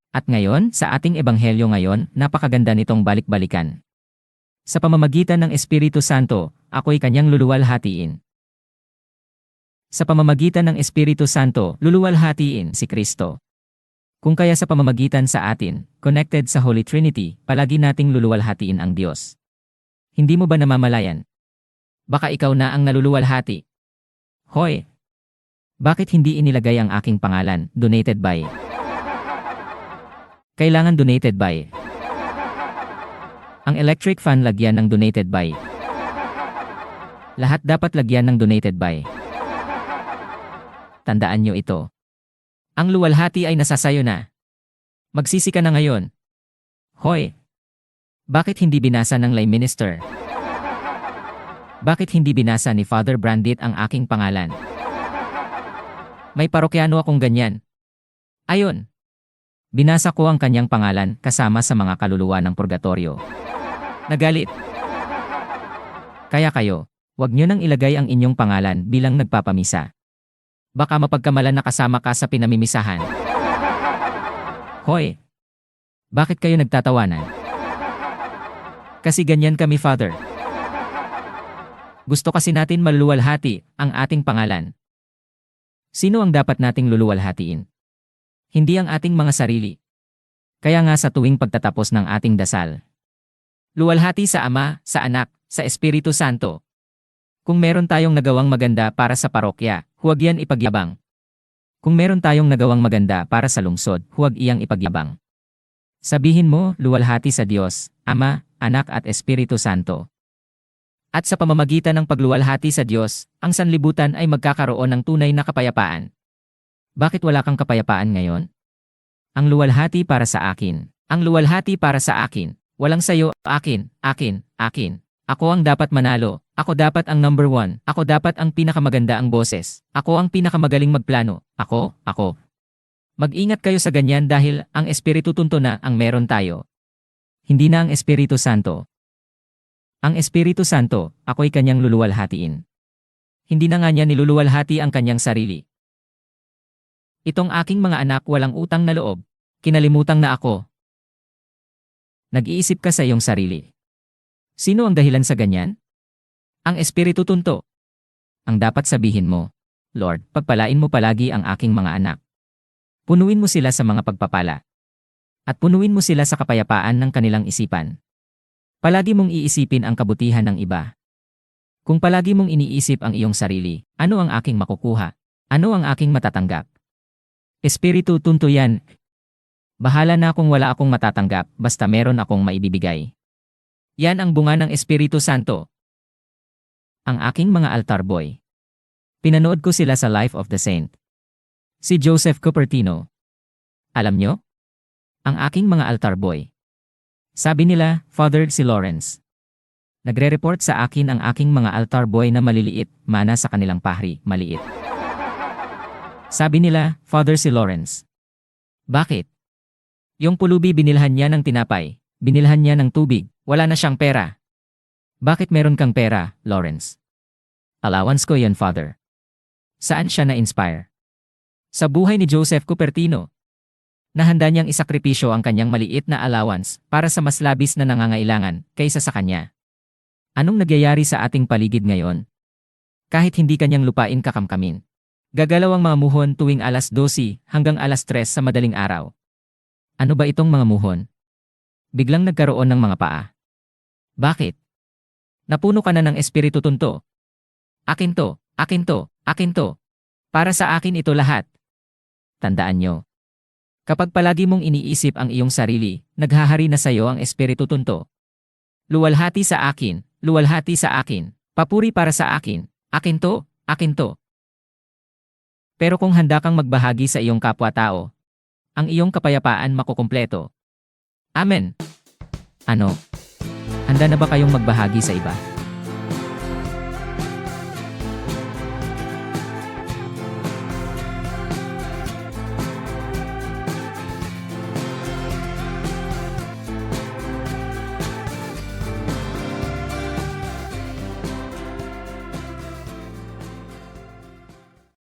At ngayon, sa ating ebanghelyo ngayon, napakaganda nitong balik-balikan. Sa pamamagitan ng Espiritu Santo, ako'y kanyang luluwalhatiin. Sa pamamagitan ng Espiritu Santo, luluwalhatiin si Kristo. Kung kaya sa pamamagitan sa atin, connected sa Holy Trinity, palagi nating luluwalhatiin ang Diyos. Hindi mo ba namamalayan? Baka ikaw na ang naluluwalhati. Hoy! Bakit hindi inilagay ang aking pangalan, donated by? Kailangan donated by. Ang electric fan lagyan ng donated by. Lahat dapat lagyan ng donated by. Tandaan nyo ito. Ang luwalhati ay nasasayo na. Magsisi ka na ngayon. Hoy! Bakit hindi binasa ng lay minister? Bakit hindi binasa ni Father Brandit ang aking pangalan? May parokyano akong ganyan. Ayon. Binasa ko ang kanyang pangalan kasama sa mga kaluluwa ng purgatorio. Nagalit. Kaya kayo, huwag nyo nang ilagay ang inyong pangalan bilang nagpapamisa. Baka mapagkamalan na kasama ka sa pinamimisahan. Hoy! Bakit kayo nagtatawanan? Kasi ganyan kami, Father. Gusto kasi natin maluluwalhati ang ating pangalan. Sino ang dapat nating luluwalhatiin? Hindi ang ating mga sarili. Kaya nga sa tuwing pagtatapos ng ating dasal, luwalhati sa Ama, sa Anak, sa Espiritu Santo. Kung meron tayong nagawang maganda para sa parokya, huwag yan ipagyabang. Kung meron tayong nagawang maganda para sa lungsod, huwag iyang ipagyabang. Sabihin mo, luwalhati sa Diyos, Ama, Anak at Espiritu Santo. At sa pamamagitan ng pagluwalhati sa Diyos, ang sanlibutan ay magkakaroon ng tunay na kapayapaan. Bakit wala kang kapayapaan ngayon? Ang luwalhati para sa akin. Ang luwalhati para sa akin. Walang sayo, akin, akin, akin. Ako ang dapat manalo. Ako dapat ang number 1. Ako dapat ang pinakamaganda ang boses. Ako ang pinakamagaling magplano. Ako. Mag-ingat kayo sa ganyan dahil ang Espiritu Tunto na ang meron tayo. Hindi na ang Espiritu Santo. Ang Espiritu Santo, ako'y kanyang luluwalhatiin. Hindi na nga niya niluluwalhati ang kanyang sarili. Itong aking mga anak walang utang na loob. Kinalimutan na ako. Nag-iisip ka sa iyong sarili. Sino ang dahilan sa ganyan? Ang Espiritu Tunto. Ang dapat sabihin mo, Lord, pagpalain mo palagi ang aking mga anak. Punuin mo sila sa mga pagpapala. At punuin mo sila sa kapayapaan ng kanilang isipan. Palagi mong iisipin ang kabutihan ng iba. Kung palagi mong iniisip ang iyong sarili, ano ang aking makukuha? Ano ang aking matatanggap? Espiritu Tunto yan. Bahala na kung wala akong matatanggap basta meron akong maibibigay. Yan ang bunga ng Espiritu Santo. Ang aking mga altar boy. Pinanood ko sila sa Life of the Saint. Si Joseph Cupertino. Alam nyo? Ang aking mga altar boy. Sabi nila, Father si Lawrence. Nagre-report sa akin ang aking mga altar boy na maliliit, mana sa kanilang pahri, maliit. Sabi nila, Father si Lawrence. Bakit? Yung pulubi binilhan niya ng tinapay, binilhan niya ng tubig, wala na siyang pera. Bakit meron kang pera, Lawrence? Allowance ko yan, Father. Saan siya na-inspire? Sa buhay ni Joseph Cupertino. Nahanda niyang isakripisyo ang kanyang maliit na allowance para sa mas labis na nangangailangan kaysa sa kanya. Anong nagyayari sa ating paligid ngayon? Kahit hindi kanyang lupain kakamkamin. Gagalaw ang mga muhon tuwing alas 12 hanggang alas 3 sa madaling araw. Ano ba itong mga muhon? Biglang nagkaroon ng mga paa. Bakit? Napuno ka na ng Espiritu Tunto. Akin to, akin to, akin to. Para sa akin ito lahat. Tandaan nyo. Kapag palagi mong iniisip ang iyong sarili, naghahari na sa iyo ang Espiritu Tunto. Luwalhati sa akin, luwalhati sa akin, papuri para sa akin, akin to, akin to. Pero kung handa kang magbahagi sa iyong kapwa-tao, ang iyong kapayapaan makukumpleto. Amen. Ano? Handa na ba kayong magbahagi sa iba?